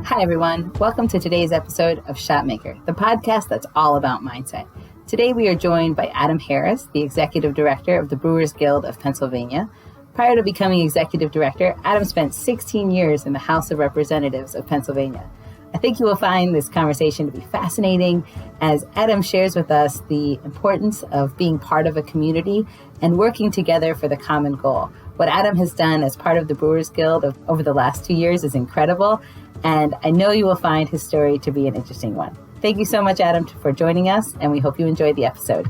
Hi, everyone. Welcome to today's episode of Shotmaker, the podcast that's all about mindset. Today, we are joined by Adam Harris, the Executive Director of the Brewers Guild of Pennsylvania. Prior to becoming Executive Director, Adam spent 16 years in the House of Representatives of Pennsylvania. I think you will find this conversation to be fascinating as Adam shares with us the importance of being part of a community and working together for the common goal. What Adam has done as part of the Brewers Guild over the last 2 years is incredible, and I know you will find his story to be an interesting one. Thank you so much, Adam, for joining us, and we hope you enjoyed the episode.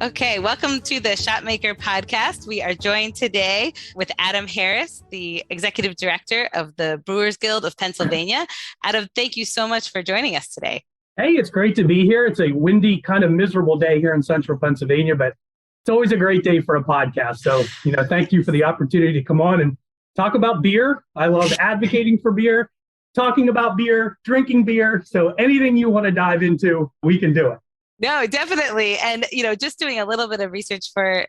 Okay, welcome to the Shotmaker podcast. We are joined today with Adam Harris, the Executive Director of the Brewers Guild of Pennsylvania. Adam, thank you so much for joining us today. Hey, it's great to be here. It's a windy, kind of miserable day here in central Pennsylvania, but it's always a great day for a podcast. So, thank you for the opportunity to come on and talk about beer. I love advocating for beer, talking about beer, drinking beer. So anything you want to dive into, we can do it. No, definitely. And, just doing a little bit of research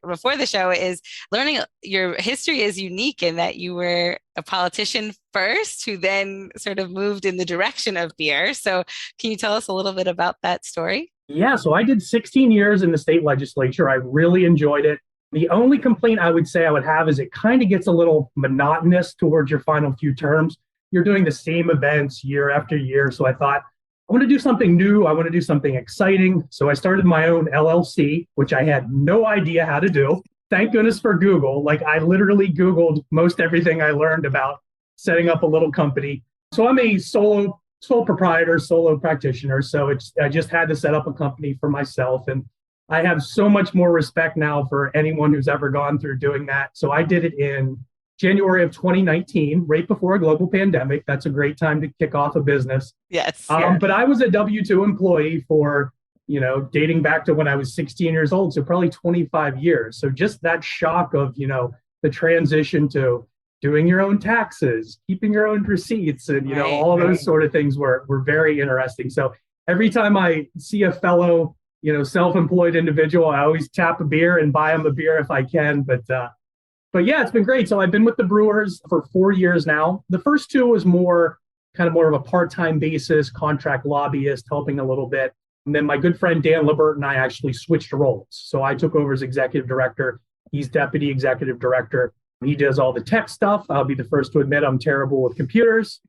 before the show is learning your history is unique in that you were a politician first who then sort of moved in the direction of beer. So can you tell us a little bit about that story? Yeah, so I did 16 years in the state legislature. I really enjoyed it. The only complaint I would say I would have is it kind of gets a little monotonous towards your final few terms. You're doing the same events year after year. So I thought, I want to do something new. I want to do something exciting. So I started my own LLC, which I had no idea how to do. Thank goodness for Google. I literally Googled most everything I learned about setting up a little company. So I'm a sole proprietor, solo practitioner. So I just had to set up a company for myself. And I have so much more respect now for anyone who's ever gone through doing that. So I did it in January of 2019, right before a global pandemic. That's a great time to kick off a business. Yes. But I was a W-2 employee for, dating back to when I was 16 years old. So probably 25 years. So just that shock of, the transition to doing your own taxes, keeping your own receipts, and, all those sort of things were very interesting. So every time I see a fellow self-employed individual, I always tap a beer and buy them a beer if I can. But yeah, it's been great. So I've been with the Brewers for 4 years now. The first two was more of a part-time basis, contract lobbyist, helping a little bit. And then my good friend Dan Libert and I actually switched roles. So I took over as executive director. He's deputy executive director. He does all the tech stuff. I'll be the first to admit I'm terrible with computers.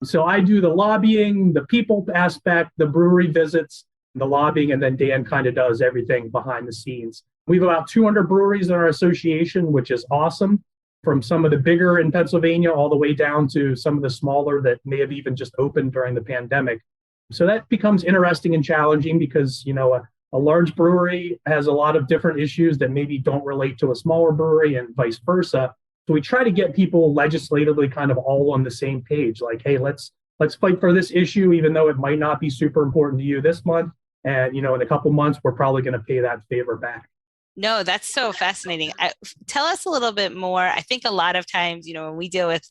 So I do the lobbying, the people aspect, the brewery visits, the lobbying, and then Dan kind of does everything behind the scenes. We have about 200 breweries in our association, which is awesome, from some of the bigger in Pennsylvania all the way down to some of the smaller that may have even just opened during the pandemic. So that becomes interesting and challenging because, a large brewery has a lot of different issues that maybe don't relate to a smaller brewery and vice versa. So we try to get people legislatively kind of all on the same page, like, hey, let's fight for this issue, even though it might not be super important to you this month. And, in a couple months, we're probably going to pay that favor back. No, that's so fascinating. Tell us a little bit more. I think a lot of times, when we deal with,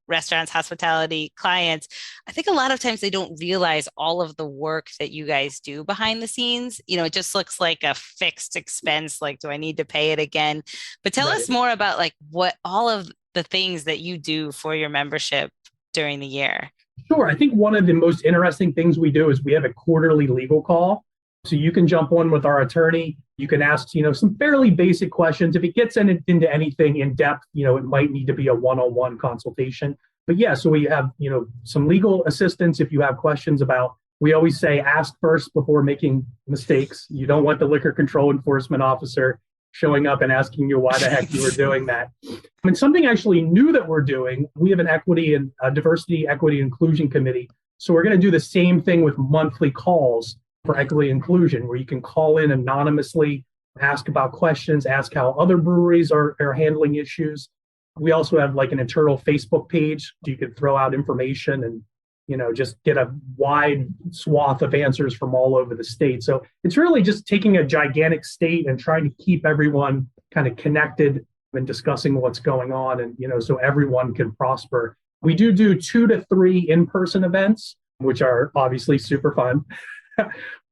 restaurants, hospitality clients, I think a lot of times they don't realize all of the work that you guys do behind the scenes. It just looks like a fixed expense. Like, do I need to pay it again? But tell us more about what all of the things that you do for your membership during the year. Sure. I think one of the most interesting things we do is we have a quarterly legal call. So you can jump on with our attorney. You can ask, some fairly basic questions. If it gets into anything in depth, it might need to be a one-on-one consultation. But yeah, so we have, some legal assistance if you have questions about, we always say ask first before making mistakes. You don't want the liquor control enforcement officer showing up and asking you why the heck you were doing that. And something actually new that we're doing, we have an equity and diversity, equity, inclusion committee. So we're going to do the same thing with monthly calls for equity inclusion, where you can call in anonymously, ask about questions, ask how other breweries are handling issues. We also have an internal Facebook page so you can throw out information and, just get a wide swath of answers from all over the state. So it's really just taking a gigantic state and trying to keep everyone kind of connected and discussing what's going on and, so everyone can prosper. We do 2 to 3 in-person events, which are obviously super fun.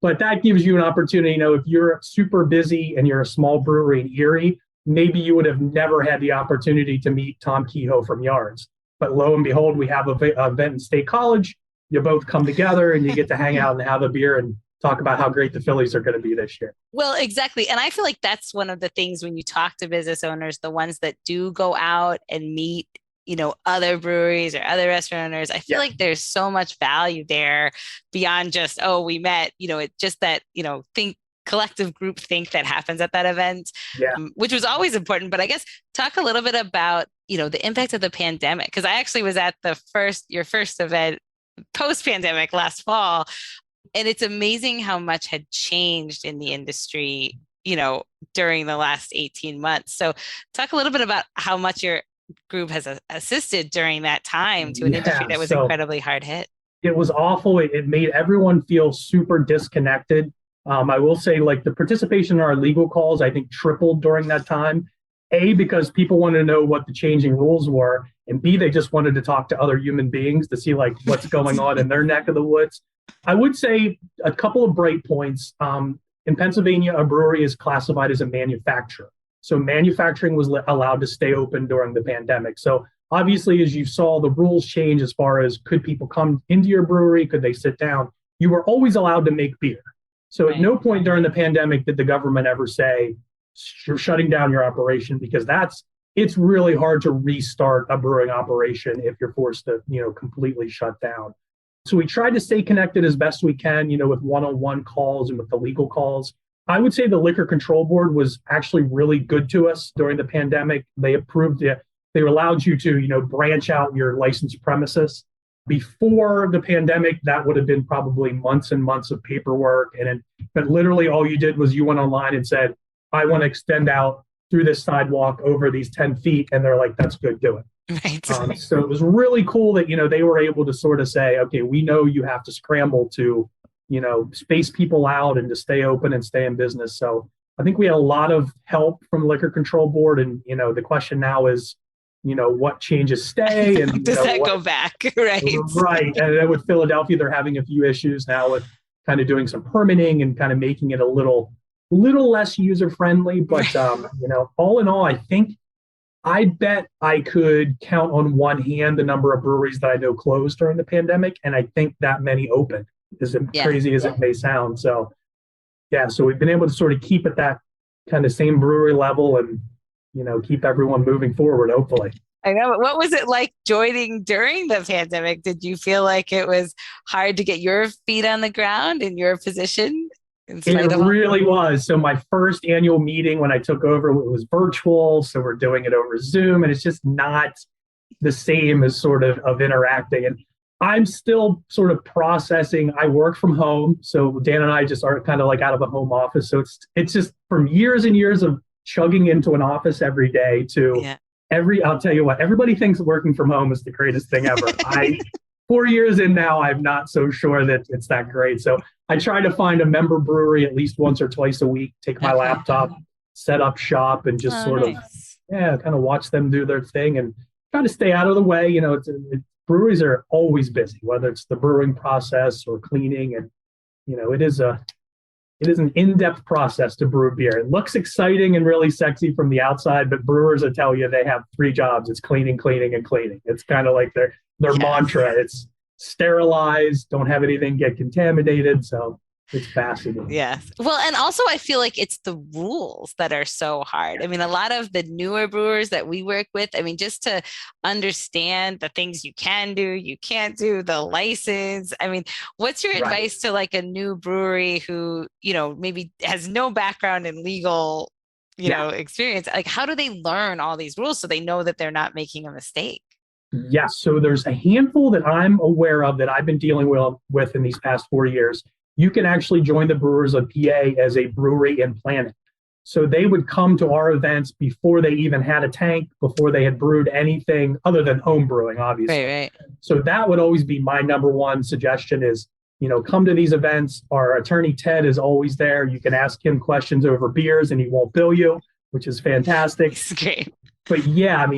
But that gives you an opportunity, if you're super busy and you're a small brewery in Erie, maybe you would have never had the opportunity to meet Tom Kehoe from Yards. But lo and behold, we have an event in State College. You both come together and you get to hang out and have a beer and talk about how great the Phillies are going to be this year. Well, exactly. And I feel like that's one of the things when you talk to business owners, the ones that do go out and meet, other breweries or other restaurant owners, I feel like there's so much value there beyond just, oh, we met, it just that, collective group think that happens at that event, which was always important. But I guess talk a little bit about, the impact of the pandemic, because I actually was at your first event post-pandemic last fall. And it's amazing how much had changed in the industry, during the last 18 months. So talk a little bit about how much your group has assisted during that time to an industry that was incredibly hard hit. It was awful. It made everyone feel super disconnected. I will say, like, the participation in our legal calls, I think, tripled during that time. A, because people wanted to know what the changing rules were, and B, they just wanted to talk to other human beings to see like what's going on in their neck of the woods. I would say a couple of bright points. In Pennsylvania, a brewery is classified as a manufacturer. So manufacturing was allowed to stay open during the pandemic. So obviously, as you saw, the rules change as far as could people come into your brewery? Could they sit down? You were always allowed to make beer. So at no point during the pandemic did the government ever say, you're shutting down your operation, because it's really hard to restart a brewing operation if you're forced to, completely shut down. So we tried to stay connected as best we can, with one-on-one calls and with the legal calls. I would say the Liquor Control Board was actually really good to us during the pandemic. They approved it. They allowed you to, branch out your licensed premises. Before the pandemic, that would have been probably months and months of paperwork. But literally all you did was you went online and said, I want to extend out through this sidewalk over these 10 feet. And they're like, that's good, do it. Right. So it was really cool that, they were able to sort of say, okay, we know you have to scramble to, space people out and to stay open and stay in business. So I think we had a lot of help from the Liquor Control Board. And, the question now is, what changes stay? And does that go back? Right. Right. And then with Philadelphia, they're having a few issues now with kind of doing some permitting and kind of making it a little less user-friendly. But, all in all, I bet I could count on one hand the number of breweries that I know closed during the pandemic. And I think that many opened, as crazy as it may sound. So, so we've been able to sort of keep at that kind of same brewery level and, keep everyone moving forward, hopefully. I know. What was it like joining during the pandemic? Did you feel like it was hard to get your feet on the ground in your position? It really was. So my first annual meeting when I took over, it was virtual. So we're doing it over Zoom, and it's just not the same as sort of interacting. And I'm still sort of processing. I work from home. So Dan and I just are kind of like out of a home office. So it's just from years and years of chugging into an office every day to I'll tell you what, everybody thinks working from home is the greatest thing ever. 4 years in now, I'm not so sure that it's that great. So I try to find a member brewery at least once or twice a week, take my laptop, set up shop, and just kind of watch them do their thing and try to stay out of the way. Breweries are always busy, whether it's the brewing process or cleaning. And, it is an in-depth process to brew beer. It looks exciting and really sexy from the outside, but brewers will tell you they have 3 jobs. It's cleaning, cleaning, and cleaning. It's kind of like their mantra. It's sterilize, don't have anything get contaminated. So it's fascinating. Yes. Well, and also I feel like it's the rules that are so hard. I mean, a lot of the newer brewers that we work with, just to understand the things you can do, you can't do, the license. What's your advice to like a new brewery who, maybe has no background in legal, experience? Like, how do they learn all these rules so they know that they're not making a mistake? Yes. So there's a handful that I'm aware of that I've been dealing with in these past 4 years. You can actually join the Brewers of PA as a brewery in planning. So they would come to our events before they even had a tank, before they had brewed anything other than home brewing, obviously. Right. So that would always be my number one suggestion is, come to these events. Our attorney, Ted, is always there. You can ask him questions over beers and he won't bill you, which is fantastic. It's great. But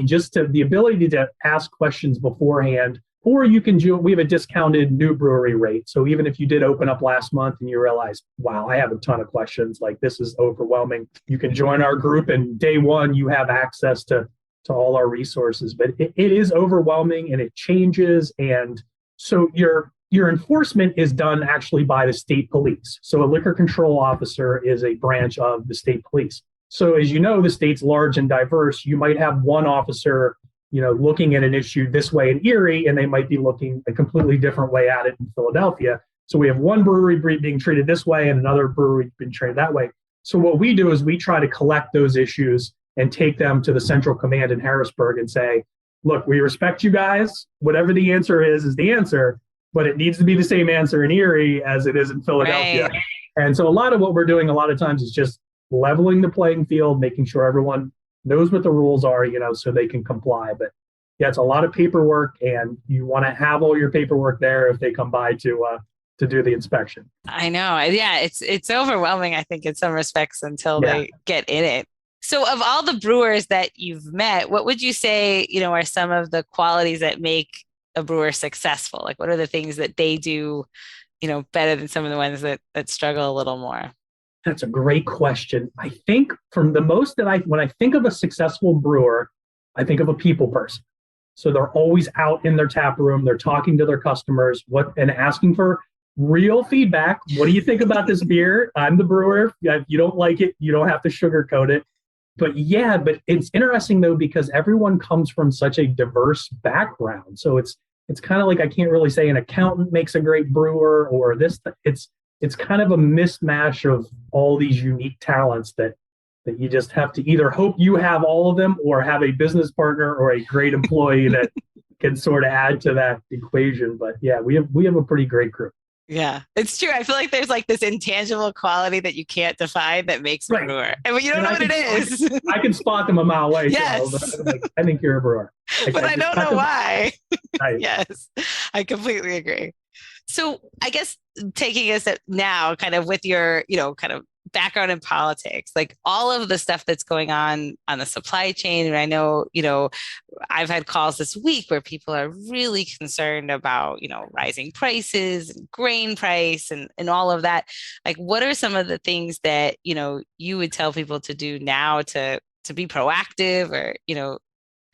just the ability to ask questions beforehand, or you can we have a discounted new brewery rate. So even if you did open up last month and you realize, wow, I have a ton of questions, like this is overwhelming, you can join our group, and day one, you have access to to all our resources. But it is overwhelming and it changes. And so your enforcement is done actually by the state police. So a liquor control officer is a branch of the state police. So as you know, the state's large and diverse. You might have one officer, looking at an issue this way in Erie, and they might be looking a completely different way at it in Philadelphia. So we have one brewery being treated this way and another brewery being treated that way. So what we do is we try to collect those issues and take them to the central command in Harrisburg and say, look, we respect you guys. Whatever the answer is the answer, but it needs to be the same answer in Erie as it is in Philadelphia. Right. And so a lot of what we're doing a lot of times is just leveling the playing field, making sure everyone knows what the rules are, so they can comply. But yeah, it's a lot of paperwork, and you want to have all your paperwork there if they come by to do the inspection. I know. Yeah, it's overwhelming, I think, in some respects until they get in it. So of all the brewers that you've met, what would you say, are some of the qualities that make a brewer successful? Like, what are the things that they do, better than some of the ones that struggle a little more? That's a great question. I think from the most when I think of a successful brewer, I think of a people person. So they're always out in their tap room. They're talking to their customers and asking for real feedback. What do you think about this beer? I'm the brewer. If you don't like it, you don't have to sugarcoat it. But it's interesting though, because everyone comes from such a diverse background. So it's kind of like, I can't really say an accountant makes a great brewer or this. It's kind of a mismatch of all these unique talents that you just have to either hope you have all of them or have a business partner or a great employee that can sort of add to that equation. But yeah, we have a pretty great group. Yeah, it's true. I feel like there's like this intangible quality that you can't define that makes a brewer. And you don't know what it is. I can spot them a mile away. Yes. So I think you're a brewer. But I don't know why. Right. Yes, I completely agree. So I guess taking a step now, kind of with your, kind of background in politics, like all of the stuff that's going on the supply chain. And I know, I've had calls this week where people are really concerned about, rising prices and grain price and all of that. Like, what are some of the things that, you would tell people to do now to be proactive or,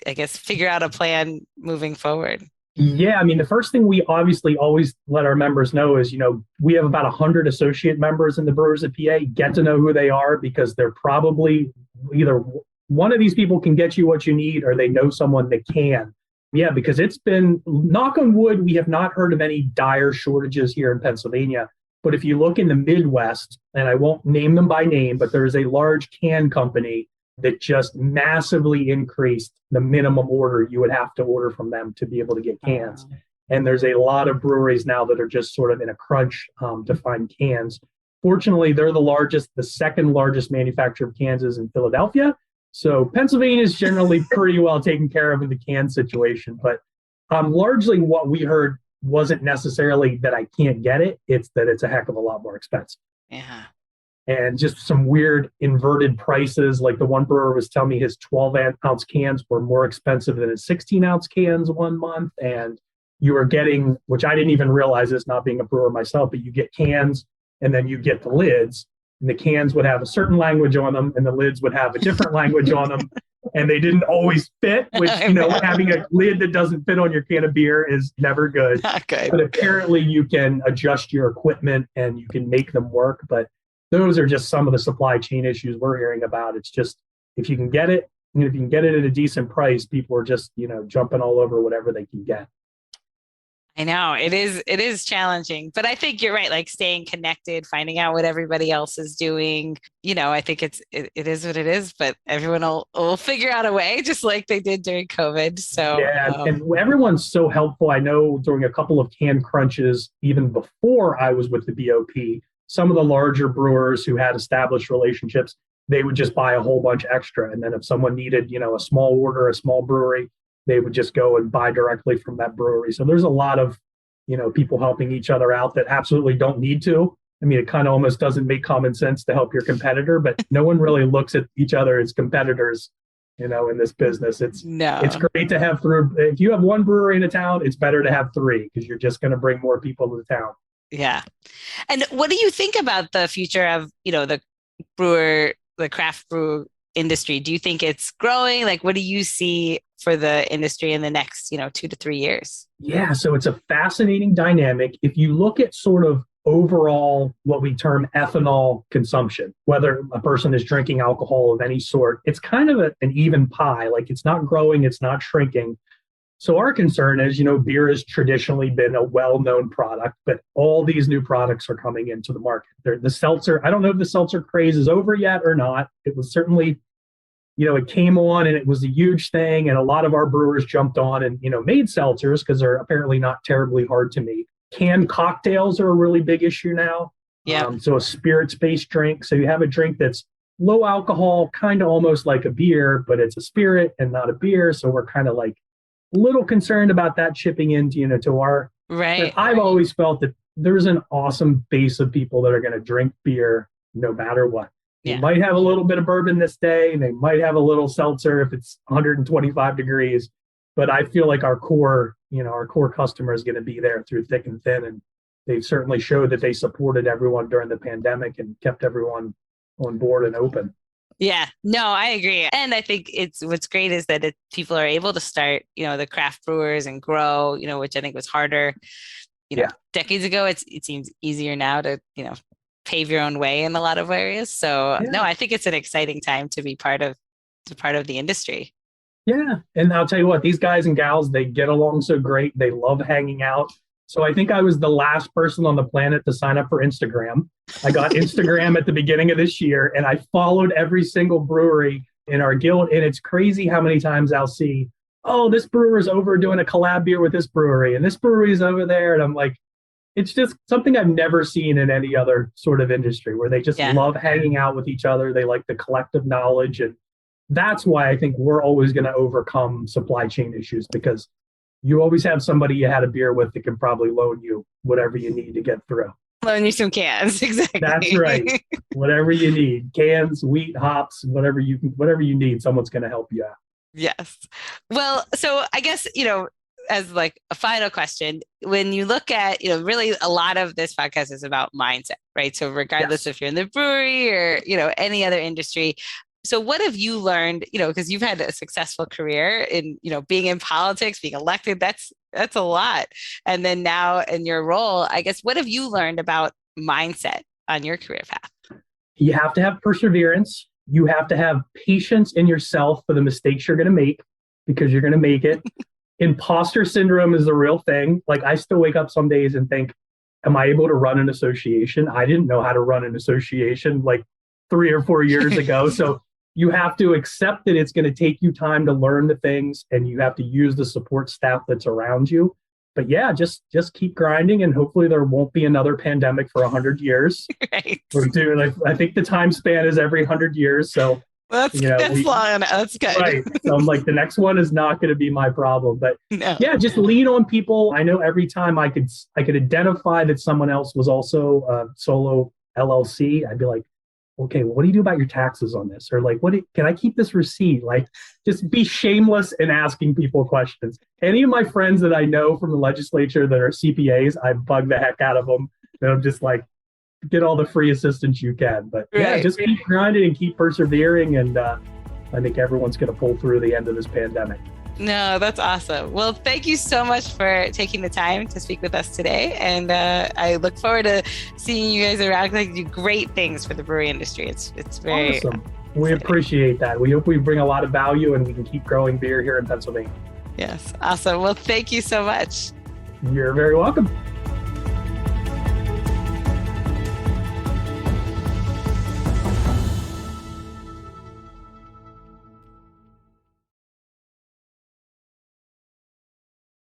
I guess, figure out a plan moving forward? Yeah, I mean, the first thing we obviously always let our members know is, we have about 100 associate members in the Brewers at PA. Get to know who they are, because they're probably either one of these people can get you what you need or they know someone that can. Yeah, because it's been, knock on wood, we have not heard of any dire shortages here in Pennsylvania. But if you look in the Midwest, and I won't name them by name, but there is a large can company that just massively increased the minimum order you would have to order from them to be able to get cans. And there's a lot of breweries now that are just sort of in a crunch to find cans. Fortunately, they're the second largest manufacturer of cans is in Philadelphia. So Pennsylvania is generally pretty well taken care of in the can situation. But largely what we heard wasn't necessarily that I can't get it. It's that it's a heck of a lot more expensive. Yeah. And just some weird inverted prices. Like the one brewer was telling me his 12-ounce cans were more expensive than his 16-ounce cans one month. And you were getting, which I didn't even realize this, not being a brewer myself, but you get cans and then you get the lids. And the cans would have a certain language on them and the lids would have a different language on them. And they didn't always fit, which, having a lid that doesn't fit on your can of beer is never good. Not good. But apparently you can adjust your equipment and you can make them work. But those are just some of the supply chain issues we're hearing about. It's just, if you can get it, and if you can get it at a decent price, people are just, jumping all over whatever they can get. I know it is challenging, but I think you're right. Like staying connected, finding out what everybody else is doing. I think it is what it is, but everyone will figure out a way, just like they did during COVID. So yeah, and everyone's so helpful. I know during a couple of can crunches, even before I was with the BOP, some of the larger brewers who had established relationships, they would just buy a whole bunch extra. And then if someone needed, a small order, a small brewery, they would just go and buy directly from that brewery. So there's a lot of, people helping each other out that absolutely don't need to. I mean, it kind of almost doesn't make common sense to help your competitor, but no one really looks at each other as competitors, in this business. It's great to have if you have one brewery in a town, it's better to have three because you're just going to bring more people to the town. Yeah. And what do you think about the future of, the craft brew industry? Do you think it's growing? Like, what do you see for the industry in the next, 2 to 3 years? Yeah, so it's a fascinating dynamic. If you look at sort of overall what we term ethanol consumption, whether a person is drinking alcohol of any sort, it's kind of an even pie. Like it's not growing, it's not shrinking. So our concern is, beer has traditionally been a well-known product, but all these new products are coming into the market. The seltzer, I don't know if the seltzer craze is over yet or not. It was certainly, it came on and it was a huge thing. And a lot of our brewers jumped on and, made seltzers because they're apparently not terribly hard to make. Canned cocktails are a really big issue now. Yeah. So a spirits-based drink. So you have a drink that's low alcohol, kind of almost like a beer, but it's a spirit and not a beer. So we're kind of like a little concerned about that chipping into, to our, right. I've always felt that there's an awesome base of people that are going to drink beer no matter what. Yeah. You might have a little bit of bourbon this day, and they might have a little seltzer if it's 125 degrees. But I feel like our core customer is going to be there through thick and thin. And they've certainly showed that they supported everyone during the pandemic and kept everyone on board and open. Yeah, no, I agree. And I think what's great is that people are able to start, the craft brewers and grow, which I think was harder, decades ago. It seems easier now to, pave your own way in a lot of areas. So no, I think it's an exciting time to be part of the industry. Yeah. And I'll tell you what, these guys and gals, they get along so great. They love hanging out. So I think I was the last person on the planet to sign up for Instagram. I got Instagram at the beginning of this year, and I followed every single brewery in our guild. And it's crazy how many times I'll see, oh, this brewer's over doing a collab beer with this brewery, and this brewery's over there. And I'm like, it's just something I've never seen in any other sort of industry where they just love hanging out with each other. They like the collective knowledge. And that's why I think we're always going to overcome supply chain issues, because you always have somebody you had a beer with that can probably loan you whatever you need to get through. Loan you some cans, exactly. That's right. Whatever you need, cans, wheat, hops, whatever you need, someone's going to help you out. Yes. Well, so I guess, as like a final question, when you look at, really a lot of this podcast is about mindset, right? So regardless if you're in the brewery or, any other industry. So what have you learned, because you've had a successful career in, being in politics, being elected, that's a lot. And then now in your role, I guess, what have you learned about mindset on your career path? You have to have perseverance. You have to have patience in yourself for the mistakes you're going to make, because you're going to make it. Imposter syndrome is a real thing. Like I still wake up some days and think, am I able to run an association? I didn't know how to run an association like 3 or 4 years ago. So you have to accept that it's going to take you time to learn the things, and you have to use the support staff that's around you. But yeah, just keep grinding, and hopefully there won't be another pandemic for 100 years. Right. I think the time span is every 100 years. So that's long. That's good. Right. So I'm like, the next one is not going to be my problem. But yeah, just lean on people. I know every time I could identify that someone else was also a solo LLC, I'd be like, okay, what do you do about your taxes on this? Or like, can I keep this receipt? Like, just be shameless in asking people questions. Any of my friends that I know from the legislature that are CPAs, I bug the heck out of them. And I'm just like, get all the free assistance you can. But just keep grinding and keep persevering. And I think everyone's going to pull through the end of this pandemic. No, that's awesome. Well, thank you so much for taking the time to speak with us today. And I look forward to seeing you guys around. Like, do great things for the brewery industry. It's very awesome. We appreciate that. We hope we bring a lot of value and we can keep growing beer here in Pennsylvania. Yes. Awesome. Well, thank you so much. You're very welcome.